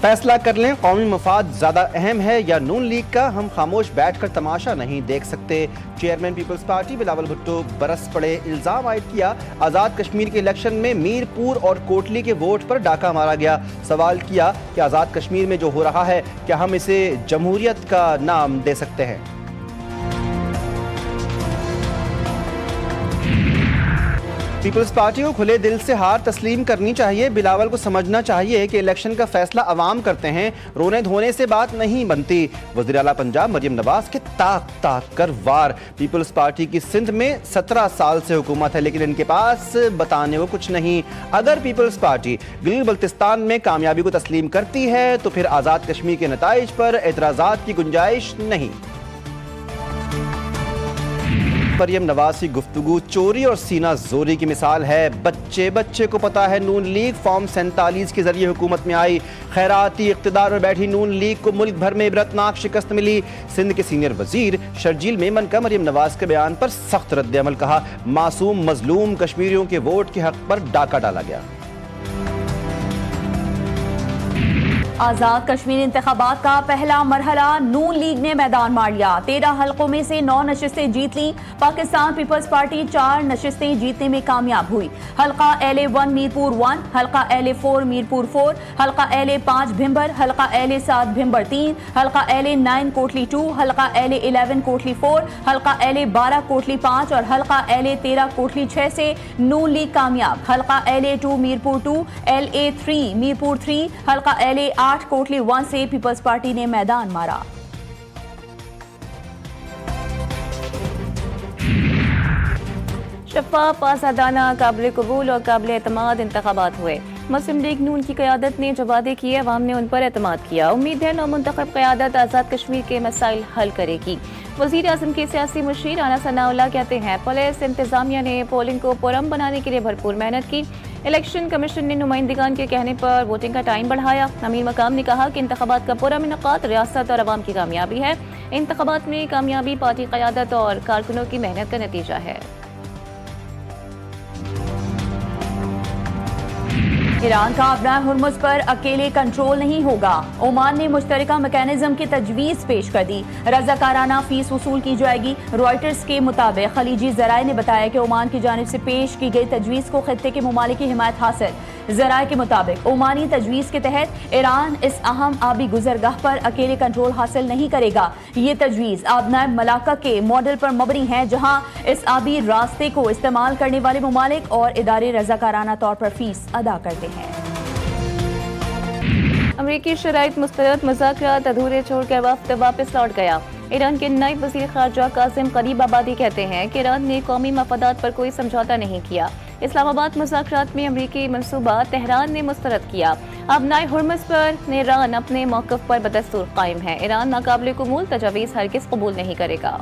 فیصلہ کر لیں، قومی مفاد زیادہ اہم ہے یا نون لیگ کا؟ ہم خاموش بیٹھ کر تماشا نہیں دیکھ سکتے۔ چیئرمین پیپلز پارٹی بلاول بھٹو برس پڑے، الزام عائد کیا آزاد کشمیر کے الیکشن میں میر پور اور کوٹلی کے ووٹ پر ڈاکہ مارا گیا۔ سوال کیا کہ آزاد کشمیر میں جو ہو رہا ہے کیا ہم اسے جمہوریت کا نام دے سکتے ہیں؟ پیپلز پارٹی کو کھلے دل سے ہار تسلیم کرنی چاہیے۔ بلاول کو سمجھنا چاہیے کہ الیکشن کا فیصلہ عوام کرتے ہیں، رونے دھونے سے بات نہیں بنتی۔ وزیر اعلیٰ پنجاب مریم نواز کے تاک کر وار۔ پیپلز پارٹی کی سندھ میں 17 سال سے حکومت ہے لیکن ان کے پاس بتانے کو کچھ نہیں۔ اگر پیپلز پارٹی گلگت بلتستان میں کامیابی کو تسلیم کرتی ہے تو پھر آزاد کشمیر کے نتائج پر اعتراضات کی گنجائش نہیں۔ مریم نواز کی گفتگو چوری اور سینہ زوری کی مثال ہے۔ بچے کو پتا ہے نون لیگ فارم 47 کے ذریعے حکومت میں آئی، خیراتی اقتدار میں بیٹھی نون لیگ کو ملک بھر میں عبرتناک شکست ملی۔ سندھ کے سینئر وزیر شرجیل میمن کا مریم نواز کے بیان پر سخت رد عمل، کہا معصوم مظلوم کشمیریوں کے ووٹ کے حق پر ڈاکہ ڈالا گیا۔ آزاد کشمیر انتخابات کا پہلا مرحلہ نون لیگ نے میدان مار لیا۔ 13 حلقوں میں سے 9 نشستیں جیت لیں۔ پاکستان پیپلز پارٹی 4 نشستیں جیتنے میں کامیاب ہوئی۔ حلقہ LA1 میرپور 1، حلقہ LA4 میرپور 4، حلقہ LA5 بھمبر، حلقہ LA7 بھمبر 3، حلقہ LA9 کوٹلی 2، حلقہ LA11 کوٹلی 4، حلقہ LA12 کوٹلی 5 اور حلقہ LA13 کوٹلی 6 سے نون لیگ کامیاب۔ حلقہ LA2 میرپور 2، LA3 میرپور 3، حلقہ LA8 کوٹلی 1 سے پیپلز پارٹی نے میدان مارا۔ شفاف، آزادانہ، قابل قبول اور قابل اعتماد انتخابات ہوئے۔ مسلم لیگ نون کی قیادت نے جو وعدے کیے عوام نے ان پر اعتماد کیا۔ امید ہے نومنتخب قیادت آزاد کشمیر کے مسائل حل کرے گی۔ وزیر اعظم کے سیاسی مشیر رانا ثناء اللہ کہتے ہیں پولیس انتظامیہ نے پولنگ کو پرامن بنانے کے لیے بھرپور محنت کی۔ الیکشن کمیشن نے نمائندگان کے کہنے پر ووٹنگ کا ٹائم بڑھایا۔ امیر مقام نے کہا کہ انتخابات کا پرامن انعقاد ریاست اور عوام کی کامیابی ہے۔ انتخابات میں کامیابی پارٹی قیادت اور کارکنوں کی محنت کا نتیجہ ہے۔ ایران کا ابنائے ہرمز پر اکیلے کنٹرول نہیں ہوگا۔ عمان نے مشترکہ میکینزم کی تجویز پیش کر دی، رضاکارانہ فیس وصول کی جائے گی۔ رائٹرز کے مطابق خلیجی ذرائع نے بتایا کہ عمان کی جانب سے پیش کی گئی تجویز کو خطے کے ممالک کی حمایت حاصل۔ ذرائع کے مطابق عمانی تجویز کے تحت ایران اس اہم آبی گزرگاہ پر اکیلے کنٹرول حاصل نہیں کرے گا۔ یہ تجویز آبنائے ملاقہ کے ماڈل پر مبنی ہے جہاں اس آبی راستے کو استعمال کرنے والے ممالک اور ادارے رضاکارانہ طور پر فیس ادا کرتے ہیں۔ امریکی شرائط مسترد، مذاکرات ادھورے چھوڑ کر وفد واپس لوٹ گیا۔ ایران کے نائب وزیر خارجہ قاسم غریب آبادی کہتے ہیں کہ ایران نے قومی مفادات پر کوئی سمجھوتہ نہیں کیا۔ اسلام آباد مذاکرات میں امریکی منصوبہ تہران نے مسترد کیا۔ ابنائے ہرمز پر ایران اپنے موقف پر بدستور قائم ہے۔ ایران ناقابل قبول تجاویز ہرگز قبول نہیں کرے گا۔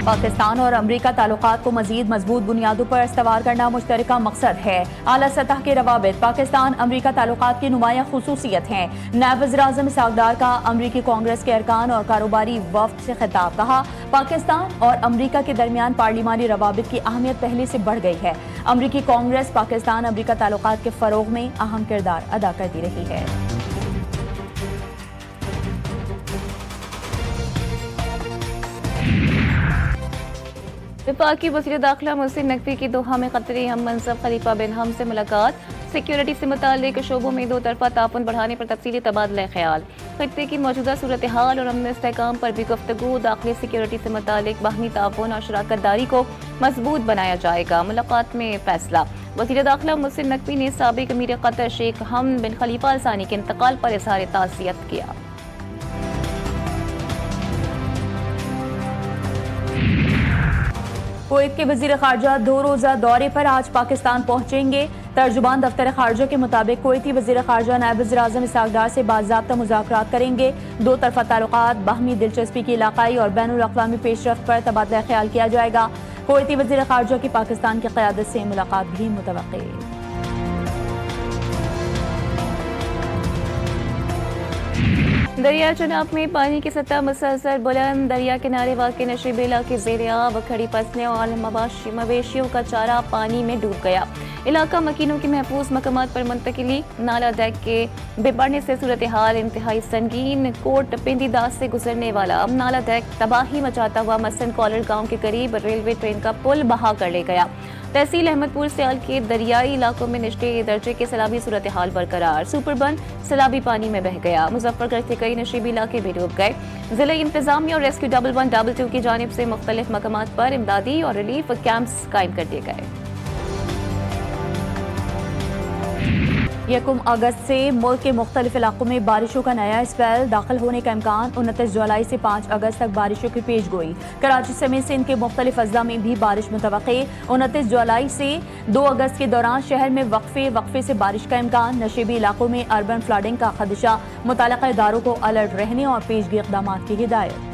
پاکستان اور امریکہ تعلقات کو مزید مضبوط بنیادوں پر استوار کرنا مشترکہ مقصد ہے۔ اعلیٰ سطح کے روابط پاکستان امریکہ تعلقات کی نمایاں خصوصیت ہیں۔ نائب وزیر اعظم اسحاق ڈار کا امریکی کانگریس کے ارکان اور کاروباری وفد سے خطاب، کہا پاکستان اور امریکہ کے درمیان پارلیمانی روابط کی اہمیت پہلے سے بڑھ گئی ہے۔ امریکی کانگریس پاکستان امریکہ تعلقات کے فروغ میں اہم کردار ادا کرتی رہی ہے۔ وفاقی وزیر داخلہ محسن نقوی کی دوحہ میں قطری ہم منصب خلیفہ بن حمد سے ملاقات۔ سیکیورٹی سے متعلق شعبوں میں دو طرفہ تعاون بڑھانے پر تفصیلی تبادلہ خیال۔ خطے کی موجودہ صورتحال اور امن استحکام پر بھی گفتگو۔ داخلی سیکیورٹی سے متعلق باہمی تعاون اور شراکت داری کو مضبوط بنایا جائے گا۔ ملاقات میں فیصلہ۔ وزیر داخلہ محسن نقوی نے سابق امیر قطر شیخ حمد بن خلیفہ ال ثانی کے انتقال پر اظہار تعزیت کیا۔ کویت کے وزیر خارجہ 2 روزہ دورے پر آج پاکستان پہنچیں گے۔ ترجمان دفتر خارجہ کے مطابق کویتی وزیر خارجہ نائب وزیر اعظم اسحاق ڈار سے باضابطہ مذاکرات کریں گے۔ دو طرفہ تعلقات، باہمی دلچسپی کی علاقائی اور بین الاقوامی پیش رفت پر تبادلہ خیال کیا جائے گا۔ کویتی وزیر خارجہ کی پاکستان کی قیادت سے ملاقات بھی متوقع ہے۔ دریا چناب میں پانی کی سطح مسلسل بلند، دریا کنارے واقع نشیب علاقے زیر آب، کھڑی فصلیں اور مویشیوں کا چارہ پانی میں ڈوب گیا۔ علاقہ مکینوں کی محفوظ مقامات پر منتقلی، نالا ڈیک کے بے بڑھنے سے صورتحال انتہائی سنگین، کوٹ پنڈی داس سے گزرنے والا نالا ڈیک تباہی مچاتا ہوا مسن کالر گاؤں کے قریب ریلوے ٹرین کا پل بہا کر لے گیا۔ تحصیل احمد پور سیال کے دریائی علاقوں میں نچلے درجے کے سیلابی صورتحال برقرار، سپر بن سیلابی پانی میں بہہ گیا، مظفر گڑھ کے کئی نشیبی علاقے بھی ڈوب گئے۔ ضلعی انتظامیہ اور ریسکیو 112 کی جانب سے مختلف مقامات پر امدادی اور ریلیف کیمپس قائم کر دیے گئے۔ 1 اگست سے ملک کے مختلف علاقوں میں بارشوں کا نیا اسپیل داخل ہونے کا امکان، 29 جولائی سے 5 اگست تک بارشوں کی پیش گوئی۔ کراچی سمیت سندھ کے مختلف اضلاع میں بھی بارش متوقع، 29 جولائی سے 2 اگست کے دوران شہر میں وقفے سے بارش کا امکان، نشیبی علاقوں میں اربن فلڈنگ کا خدشہ، متعلقہ اداروں کو الرٹ رہنے اور پیشگی اقدامات کی ہدایت۔